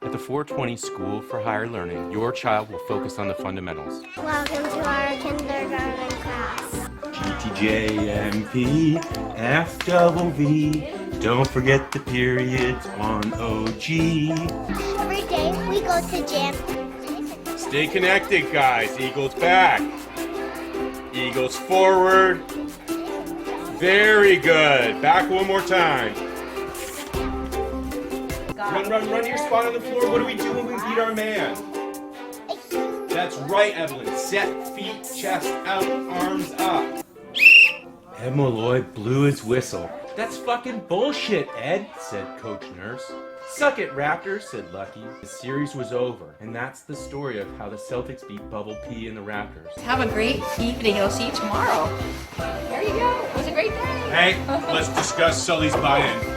At the 420 School for Higher Learning, your child will focus on the fundamentals. Welcome to our kindergarten class. GTJMP, FVV, don't forget the periods on OG. Every day we go to gym. Stay connected, guys. Eagles back. Eagles forward. Very good. Back one more time. Run to your spot on the floor. What do we do when we beat our man? That's right, Evelyn. Set, feet, chest out, arms up. Ed Malloy blew his whistle. That's fucking bullshit, Ed, said Coach Nurse. Suck it, Raptors, said Lucky. The series was over, and that's the story of how the Celtics beat Bubble P and the Raptors. Have a great evening. I'll see you tomorrow. There you go. It was a great day. Hey, let's discuss Sully's buy-in.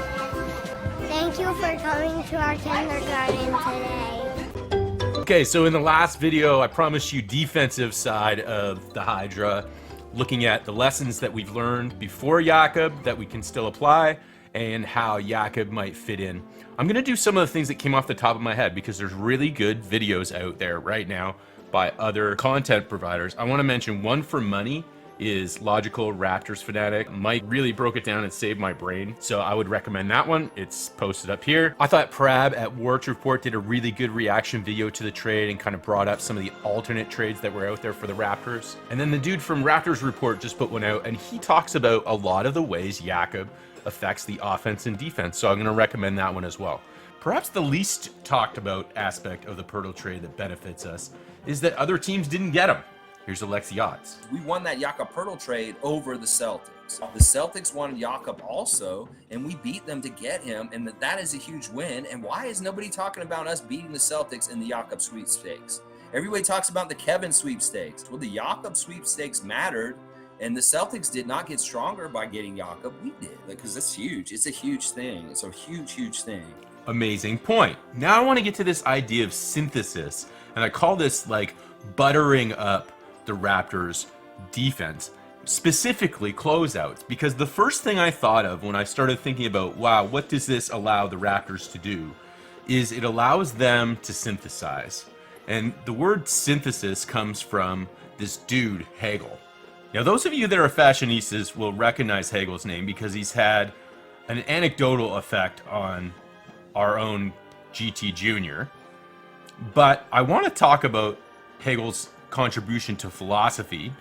Thank you for coming to our kindergarten today. Okay, so in the last video, I promised you defensive side of the Hydra, looking at the lessons that we've learned before Jacob that we can still apply, and how Jacob might fit in. I'm gonna do some of the things that came off the top of my head because there's really good videos out there right now by other content providers. I wanna mention one for money is Logical Raptors Fanatic. Mike really broke it down and saved my brain, so I would recommend that one. It's posted up here. I thought Prab at Warts Report did a really good reaction video to the trade and kind of brought up some of the alternate trades that were out there for the Raptors. And then the dude from Raptors Report just put one out, and he talks about a lot of the ways Jacob affects the offense and defense, so I'm going to recommend that one as well. Perhaps the least talked about aspect of the Poeltl trade that benefits us is that other teams didn't get him. Here's Alexi Otts. We won that Jacob Poeltl trade over the Celtics. The Celtics wanted Jacob also, and we beat them to get him, and that is a huge win. And why is nobody talking about us beating the Celtics in the Jacob sweepstakes? Everybody talks about the Kevin sweepstakes. Well, the Jacob sweepstakes mattered, and the Celtics did not get stronger by getting Jacob. We did, because that's huge. It's a huge thing. It's a huge, huge thing. Amazing point. Now I want to get to this idea of synthesis, and I call this like buttering up the Raptors defense, specifically closeouts, because the first thing I thought of when I started thinking about, wow, what does this allow the Raptors to do, is it allows them to synthesize. And the word synthesis comes from this dude, Hegel. Now, those of you that are fashionistas will recognize Hegel's name because he's had an anecdotal effect on our own GT Junior. But I want to talk about Hegel's contribution to philosophy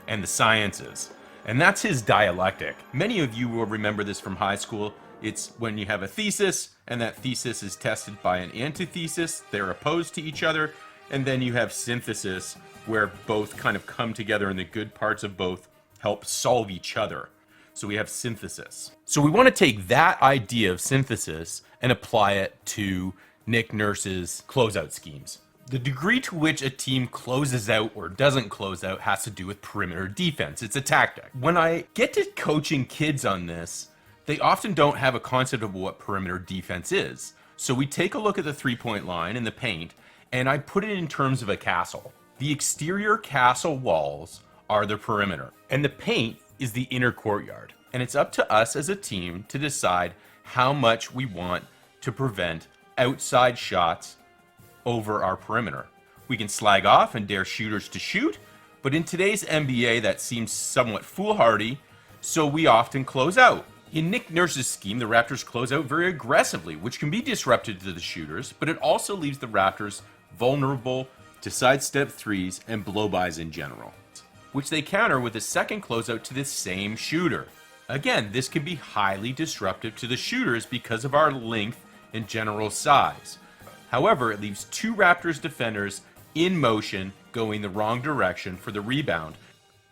and the sciences, and that's his dialectic. Many of you will remember this from high school. It's when you have a thesis, and that thesis is tested by an antithesis. They're opposed to each other, and then you have synthesis, where both kind of come together and the good parts of both help solve each other. So we have synthesis. So we want to take that idea of synthesis and apply it to Nick Nurse's closeout schemes. The degree to which a team closes out or doesn't close out has to do with perimeter defense. It's a tactic. When I get to coaching kids on this, they often don't have a concept of what perimeter defense is. So we take a look at the three-point line and the paint, and I put it in terms of a castle. The exterior castle walls are the perimeter, and the paint is the inner courtyard. And it's up to us as a team to decide how much we want to prevent outside shots over our perimeter. We can slag off and dare shooters to shoot, but in today's NBA that seems somewhat foolhardy, so we often close out. In Nick Nurse's scheme, the Raptors close out very aggressively, which can be disruptive to the shooters, but it also leaves the Raptors vulnerable to sidestep threes and blow-bys in general, which they counter with a second closeout to the same shooter. Again, this can be highly disruptive to the shooters because of our length and general size. However, it leaves two Raptors defenders in motion going the wrong direction for the rebound,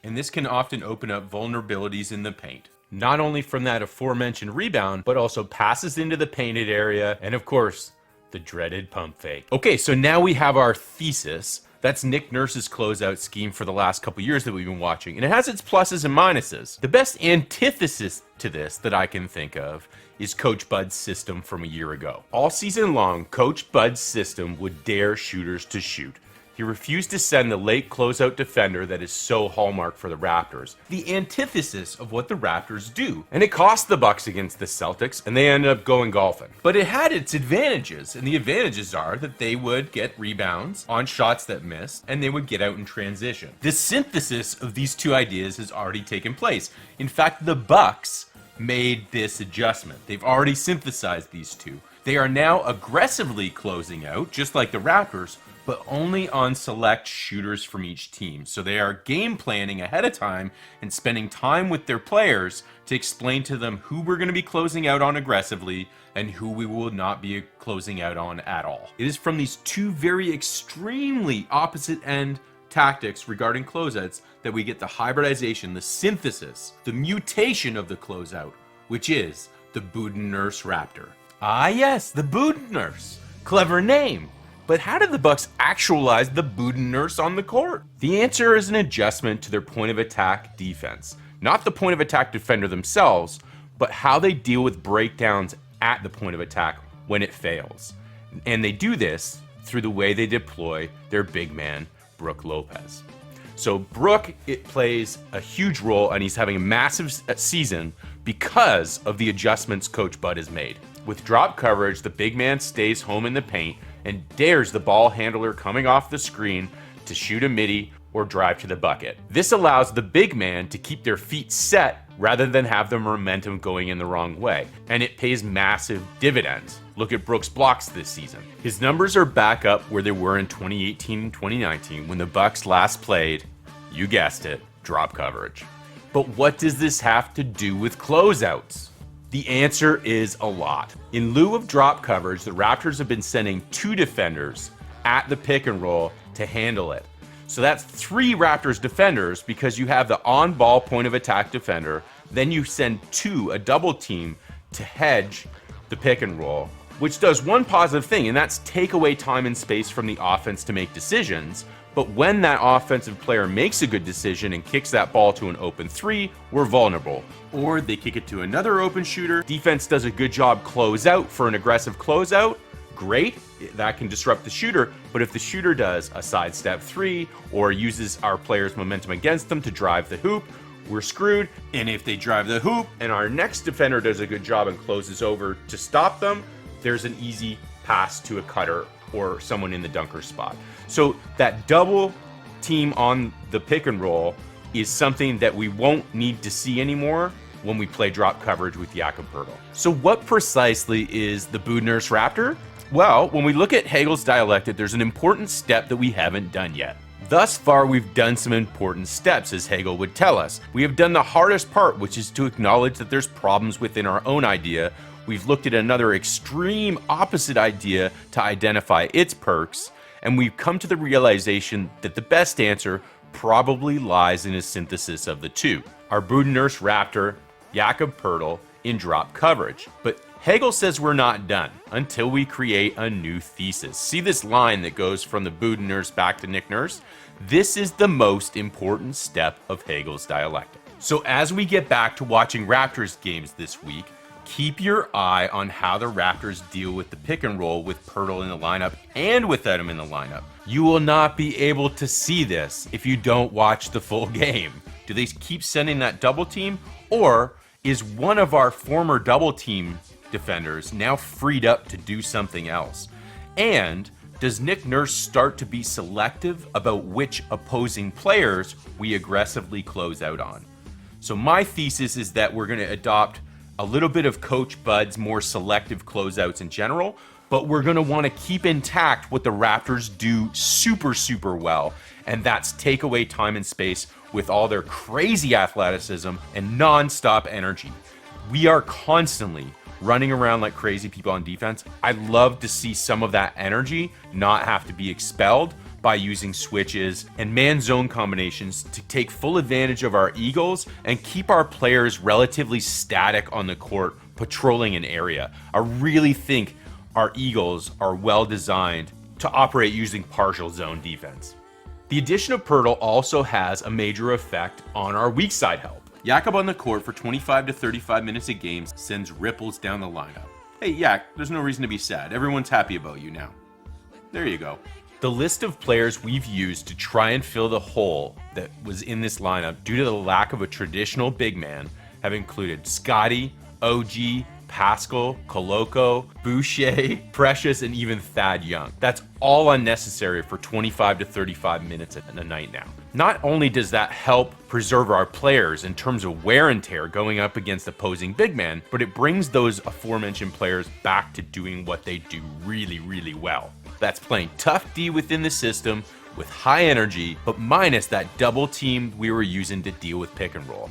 and this can often open up vulnerabilities in the paint. Not only from that aforementioned rebound, but also passes into the painted area, and of course, the dreaded pump fake. Okay, so now we have our thesis. That's Nick Nurse's closeout scheme for the last couple years that we've been watching, and it has its pluses and minuses. The best antithesis to this that I can think of is Coach Bud's system from a year ago. All season long, Coach Bud's system would dare shooters to shoot. He He refused to send the late closeout defender that is so hallmark for the Raptors, the antithesis of what the Raptors do. And it cost the Bucks against the Celtics, and they ended up going golfing. But it had its advantages, and the advantages are that they would get rebounds on shots that missed, and they would get out in transition. The synthesis of these two ideas has already taken place. In fact, the Bucks made this adjustment. They've already synthesized these two. They are now aggressively closing out, just like the Raptors, but only on select shooters from each team. So they are game planning ahead of time and spending time with their players to explain to them who we're going to be closing out on aggressively and who we will not be closing out on at all. It is from these two very extremely opposite end tactics regarding closeouts that we get the hybridization, the synthesis, the mutation of the closeout, which is the Budenurse Raptor. Ah yes, the Budenurse. Clever name. But how did the Bucks actualize the Budenurse on the court? The answer is an adjustment to their point of attack defense. Not the point of attack defender themselves, but how they deal with breakdowns at the point of attack when it fails. And they do this through the way they deploy their big man, Brook Lopez. So Brook, it plays a huge role, and he's having a massive season because of the adjustments Coach Bud has made. With drop coverage, the big man stays home in the paint and dares the ball handler coming off the screen to shoot a midi or drive to the bucket. This allows the big man to keep their feet set rather than have the momentum going in the wrong way, and it pays massive dividends. Look at Brook's blocks this season. His numbers are back up where they were in 2018 and 2019 when the Bucks last played, you guessed it, drop coverage. But what does this have to do with closeouts? The answer is a lot. In lieu of drop coverage, the Raptors have been sending two defenders at the pick and roll to handle it. So that's three Raptors defenders because you have the on-ball point of attack defender, then you send two, a double team, to hedge the pick and roll, which does one positive thing, and that's take away time and space from the offense to make decisions. But when that offensive player makes a good decision and kicks that ball to an open three, we're vulnerable. Or they kick it to another open shooter. Defense does a good job close out for an aggressive closeout. Great, that can disrupt the shooter. But if the shooter does a sidestep three or uses our player's momentum against them to drive the hoop, we're screwed. And if they drive the hoop and our next defender does a good job and closes over to stop them, there's an easy pass to a cutter or someone in the dunker spot. So that double team on the pick and roll is something that we won't need to see anymore when we play drop coverage with Jacob Poeltl. So what precisely is the Budenurse Raptor? Well, when we look at Hegel's Dialectic, there's an important step that we haven't done yet. Thus far, we've done some important steps, as Hegel would tell us. We have done the hardest part, which is to acknowledge that there's problems within our own idea. We've looked at another extreme opposite idea to identify its perks, and we've come to the realization that the best answer probably lies in a synthesis of the two. Our Budenurse Raptor, Jacob Poeltl, in drop coverage. But Hegel says we're not done until we create a new thesis. See this line that goes from the Budenurse back to Nick Nurse? This is the most important step of Hegel's Dialectic. So as we get back to watching Raptors games this week, keep your eye on how the Raptors deal with the pick and roll with Poeltl in the lineup and without him in the lineup. You will not be able to see this if you don't watch the full game. Do they keep sending that double team, or is one of our former double team defenders now freed up to do something else? And does Nick Nurse start to be selective about which opposing players we aggressively close out on? So my thesis is that we're going to adopt a little bit of Coach Bud's more selective closeouts in general, but we're going to want to keep intact what the Raptors do super well, and that's take away time and space with all their crazy athleticism and non-stop energy. We are constantly running around like crazy people on defense. I'd love to see some of that energy not have to be expelled by using switches and man-zone combinations to take full advantage of our egos and keep our players relatively static on the court, patrolling an area. I really think our Eagles are well designed to operate using partial zone defense. The addition of Poeltl also has a major effect on our weak side help. Jakob on the court for 25 to 35 minutes a game sends ripples down the lineup. Hey, Yak, there's no reason to be sad. Everyone's happy about you now. There you go. The list of players we've used to try and fill the hole that was in this lineup due to the lack of a traditional big man have included Scotty, OG, Pascal, Coloco, Boucher, Precious, and even Thad Young. That's all unnecessary for 25 to 35 minutes a night now. Not only does that help preserve our players in terms of wear and tear going up against opposing big men, but it brings those aforementioned players back to doing what they do really, really well. That's playing tough D within the system with high energy, but minus that double team we were using to deal with pick and roll.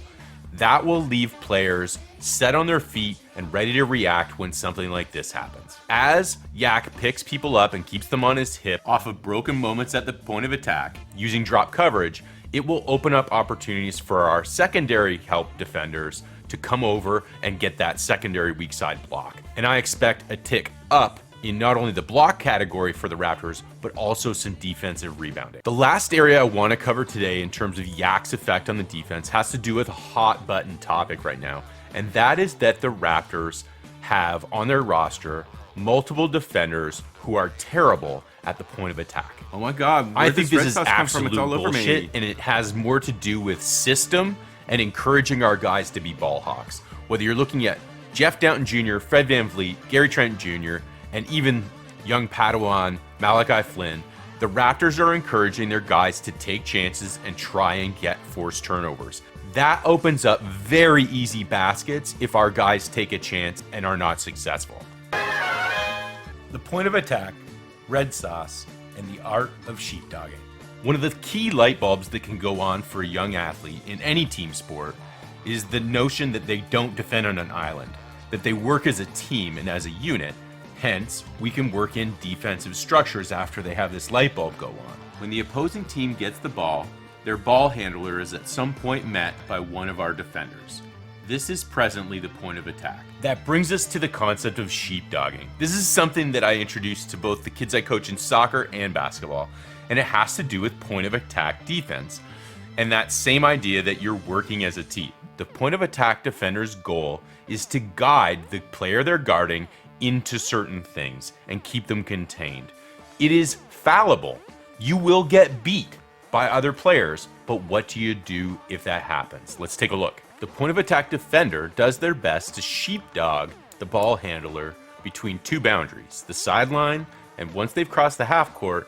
That will leave players set on their feet and ready to react when something like this happens. As Yak picks people up and keeps them on his hip off of broken moments at the point of attack, using drop coverage, it will open up opportunities for our secondary help defenders to come over and get that secondary weak side block. And I expect a tick up in not only the block category for the Raptors, but also some defensive rebounding. The last area I want to cover today in terms of Yak's effect on the defense has to do with a hot button topic right now, and that is that the Raptors have on their roster multiple defenders who are terrible at the point of attack. Oh my God! I think this is Redsauce come from? absolute It's all over bullshit, me. and it has more to do with system and encouraging our guys to be ball hawks. Whether you're looking at Jeff Downton Jr., Fred VanVleet, Gary Trent Jr., and even young Padawan, Malachi Flynn, the Raptors are encouraging their guys to take chances and try and get forced turnovers. That opens up very easy baskets if our guys take a chance and are not successful. The point of attack, Redsauce, and the art of sheepdogging. One of the key light bulbs that can go on for a young athlete in any team sport is the notion that they don't defend on an island, that they work as a team and as a unit. Hence, we can work in defensive structures after they have this light bulb go on. When the opposing team gets the ball, their ball handler is at some point met by one of our defenders. This is presently the point of attack. That brings us to the concept of sheepdogging. This is something that I introduced to both the kids I coach in soccer and basketball, and it has to do with point of attack defense. And that same idea that you're working as a team. The point of attack defender's goal is to guide the player they're guarding into certain things and keep them contained. It is fallible. You will get beat by other players, but what do you do if that happens? Let's take a look. The point of attack defender does their best to sheepdog the ball handler between two boundaries, the sideline, and once they've crossed the half court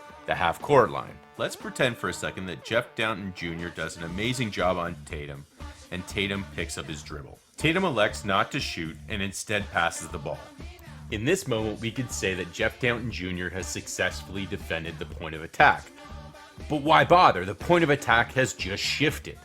line. Let's pretend for a second that Jeff Downton Jr. does an amazing job on Tatum, and Tatum picks up his dribble. Tatum elects not to shoot and instead passes the ball. In this moment, we could say that Jeff Downton Jr. has successfully defended the point of attack. But why bother? The point of attack has just shifted.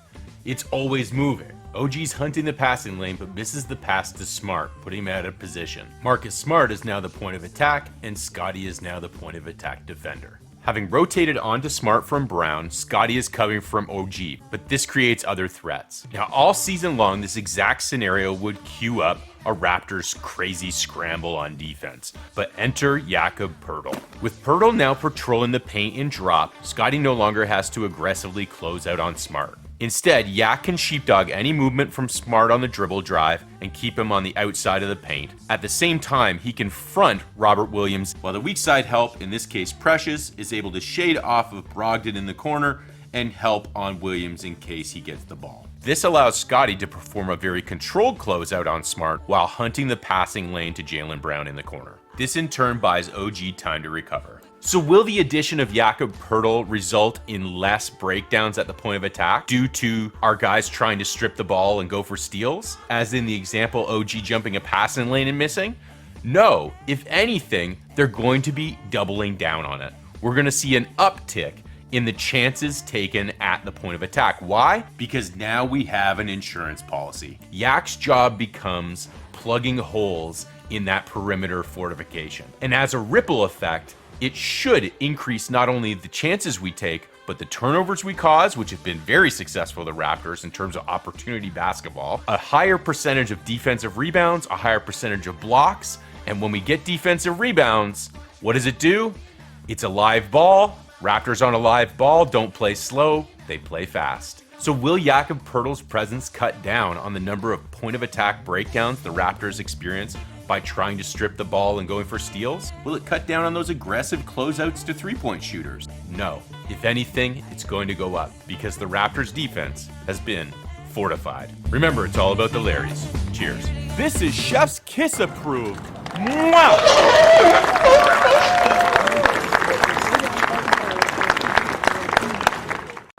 It's always moving. OG's hunting the passing lane, but misses the pass to Smart, putting him out of position. Marcus Smart is now the point of attack, and Scotty is now the point of attack defender. Having rotated onto Smart from Brown, Scotty is covering from OG, but this creates other threats. Now, all season long, this exact scenario would cue up a Raptors crazy scramble on defense, but enter Jacob Poeltl. With Poeltl now patrolling the paint and drop, Scotty no longer has to aggressively close out on Smart. Instead, Yak can sheepdog any movement from Smart on the dribble drive and keep him on the outside of the paint. At the same time, he can front Robert Williams, while the weak side help, in this case Precious, is able to shade off of Brogdon in the corner and help on Williams in case he gets the ball. This allows Scotty to perform a very controlled closeout on Smart while hunting the passing lane to Jaylen Brown in the corner. This in turn buys OG time to recover. So will the addition of Jacob Poeltl result in less breakdowns at the point of attack due to our guys trying to strip the ball and go for steals? As in the example, OG jumping a passing lane and missing? No, if anything, they're going to be doubling down on it. We're going to see an uptick in the chances taken at the point of attack. Why? Because now we have an insurance policy. Yak's job becomes plugging holes in that perimeter fortification. And as a ripple effect, it should increase not only the chances we take, but the turnovers we cause, which have been very successful for the Raptors in terms of opportunity basketball, a higher percentage of defensive rebounds, a higher percentage of blocks, and when we get defensive rebounds, what does it do? It's a live ball. Raptors on a live ball don't play slow, they play fast. So will Jakob Poeltl's presence cut down on the number of point of attack breakdowns the Raptors experience by trying to strip the ball and going for steals? Will it cut down on those aggressive closeouts to three-point shooters? No. If anything, it's going to go up because the Raptors defense has been fortified. Remember, it's all about the Larrys. Cheers. This is Chef's Kiss approved. Mwah!